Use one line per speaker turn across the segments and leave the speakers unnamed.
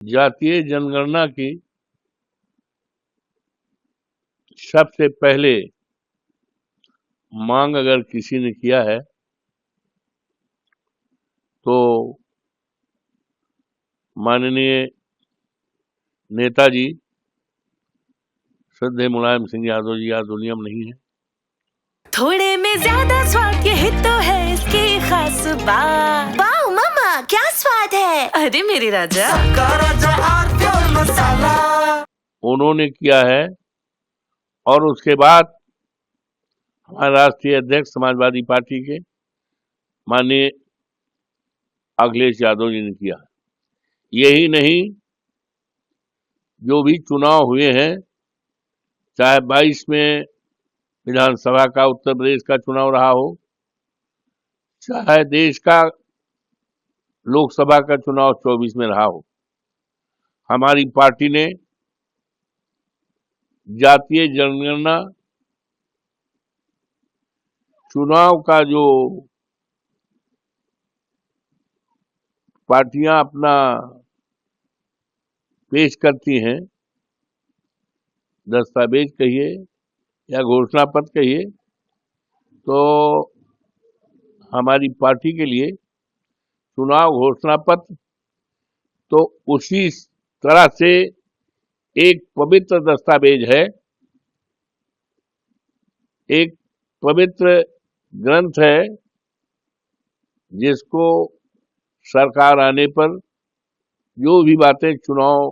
जातीय जनगणना की सबसे पहले मांग अगर किसी ने किया है तो माननीय नेताजी श्रद्धेय मुलायम सिंह यादव जी आज दुनिया में नहीं है।
थोड़े में ज्यादा स्वाद यही तो है इसकी खास बात।
वाओ मामा क्या स्वाद है।
अरे मेरे राजा,
मसाला
उन्होंने किया है और उसके बाद हमारे राष्ट्रीय अध्यक्ष समाजवादी पार्टी के माननीय अखिलेश यादव जी ने किया। यही नहीं, जो भी चुनाव हुए हैं, चाहे 22 में विधानसभा का उत्तर प्रदेश का चुनाव रहा हो, चाहे देश का लोकसभा का चुनाव 24 में रहा हो, हमारी पार्टी ने जातीय जनगणना चुनाव का जो पार्टियां अपना पेश करती हैं, दस्तावेज कहिए या घोषणा पत्र कहिए, तो हमारी पार्टी के लिए चुनाव घोषणा पत्र तो उसी तरह से एक पवित्र दस्तावेज है, एक पवित्र ग्रंथ है, जिसको सरकार आने पर जो भी बातें चुनाव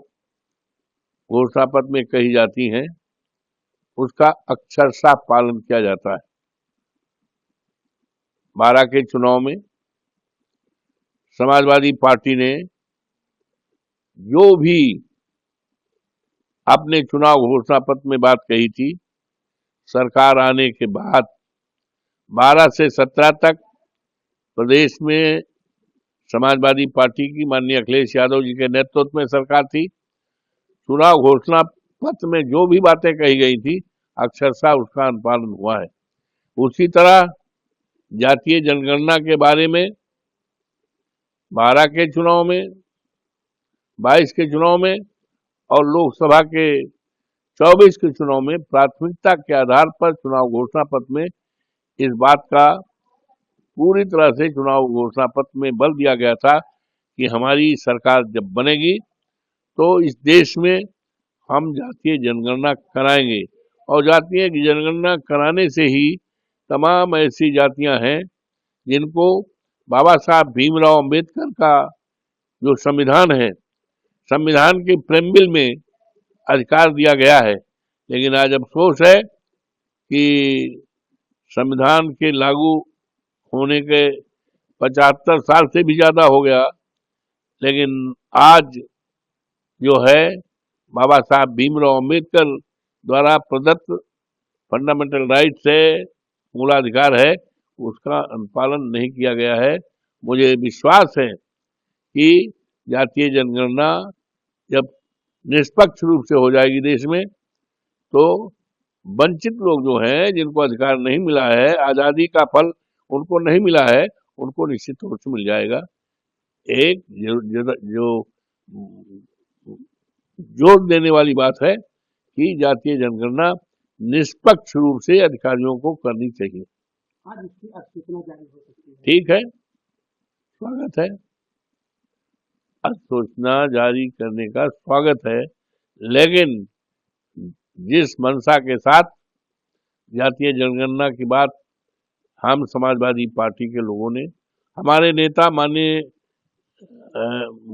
घोषणा पत्र में कही जाती हैं उसका अक्षरशः पालन किया जाता है। 12 के चुनाव में समाजवादी पार्टी ने जो भी अपने चुनाव घोषणा पत्र में बात कही थी, सरकार आने के बाद 12 से 17 तक प्रदेश में समाजवादी पार्टी की माननीय अखिलेश यादव जी के नेतृत्व में सरकार थी। चुनाव घोषणा पत्र में जो भी बातें कही गई थी अक्षरशः उसका अनुपालन हुआ है। उसी तरह जातीय जनगणना के बारे में 12 के चुनाव में, 22 के चुनाव में और लोकसभा के 24 के चुनाव में प्राथमिकता के आधार पर चुनाव घोषणा पत्र में इस बात का पूरी तरह से चुनाव घोषणा पत्र में बल दिया गया था कि हमारी सरकार जब बनेगी तो इस देश में हम जातीय जनगणना कराएंगे और जातीय जनगणना कराने से ही तमाम ऐसी जातियां हैं जिनको बाबा साहब भीमराव अंबेडकर का जो संविधान है, संविधान के प्रेम्बिल में अधिकार दिया गया है। लेकिन आज अफसोस है कि संविधान के लागू होने के 75 साल से भी ज्यादा हो गया, लेकिन आज जो है बाबा साहब भीमराव अंबेडकर द्वारा प्रदत्त फंडामेंटल राइट्स है, मूलाधिकार है, उसका अनुपालन नहीं किया गया है। मुझे विश्वास है कि जातीय जनगणना जब निष्पक्ष रूप से हो जाएगी देश में तो वंचित लोग जो हैं, जिनको अधिकार नहीं मिला है, आजादी का फल उनको नहीं मिला है, उनको निश्चित रूप से मिल जाएगा। एक जो जोर देने वाली बात है कि जातीय जनगणना निष्पक्ष रूप से अधिकारियों को करनी चाहिए।
आज इसकी अधिसूचना जारी हो सकती है।
ठीक है, स्वागत है, अधिसूचना जारी करने का स्वागत है, लेकिन जिस मंशा के साथ जातीय जनगणना की बात हम समाजवादी पार्टी के लोगों ने, हमारे नेता माननीय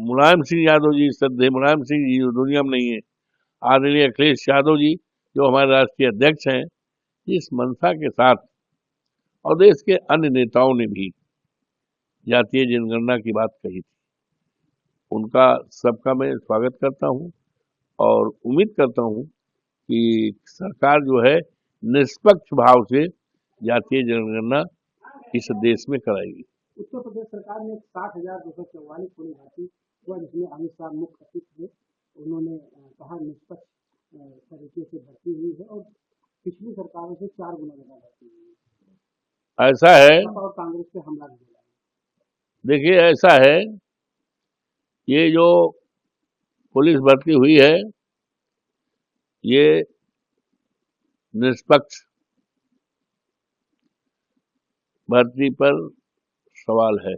मुलायम सिंह यादव जी, श्रद्धेय मुलायम सिंह जी जो दुनिया में नहीं है, आदरणीय अखिलेश यादव जी जो हमारे राष्ट्रीय अध्यक्ष हैं, इस मंशा के साथ और देश के अन्य नेताओं ने भी जातीय जनगणना की बात कही थी। उनका सबका मैं स्वागत करता हूं और उम्मीद करता हूं कि सरकार जो है निष्पक्ष भाव से जातीय जनगणना इस देश में कराएगी।
उत्तर प्रदेश सरकार ने 60,244 पुलिस भर्ती हुआ, जिसमें अमित शाह मुख्य अतिथि थे। उन्होंने कहा निष्पक्ष तरीके से भर्ती हुई है और पिछली सरकारों से 4 गुना ज्यादा भर्ती हुई है।
ऐसा है,
और कांग्रेस पे हमला भी हुआ।
देखिए ऐसा है, ये जो पुलिस भर्ती हुई है, ये निष्पक्ष भर्ती पर सवाल है,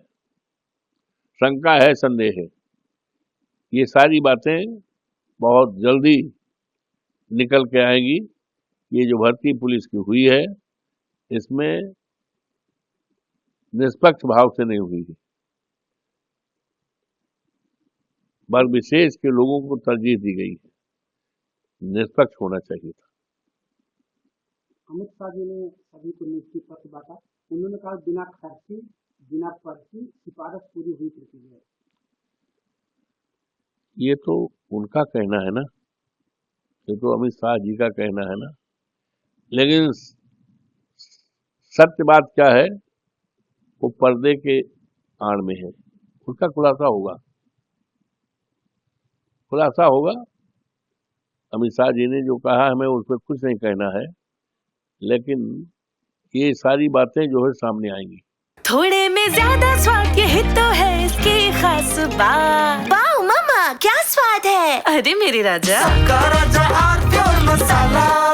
शंका है, संदेह है। ये सारी बातें बहुत जल्दी निकल के आएंगी। ये जो भर्ती पुलिस की हुई है, इसमें निष्पक्ष भाव से नहीं हुई है। वर्ग विशेष के लोगों को तरजीह दी गई है, निष्पक्ष होना चाहिए था।
अमित शाह जी ने सभी को नियुक्ति पत्र बांटा। उन्होंने कहा बिना खर्ची, बिना पर्ची सिफारिश पूरी हुई प्रक्रिया।
ये तो उनका कहना है ना, ये तो अमित शाह जी का कहना है ना, लेकिन सत्य बात क्या है वो पर्दे के आड़ में है, उसका खुलासा होगा। अमित शाह जी ने जो कहा हमें उस पर कुछ नहीं कहना है, लेकिन ये सारी बातें जो है सामने आएंगी।
थोड़े में ज्यादा स्वाद, यही तो है इसकी खास बात।
वाह मम्मा, क्या स्वाद है।
अरे मेरे राजा,
सबका राजा आरती और मसाला।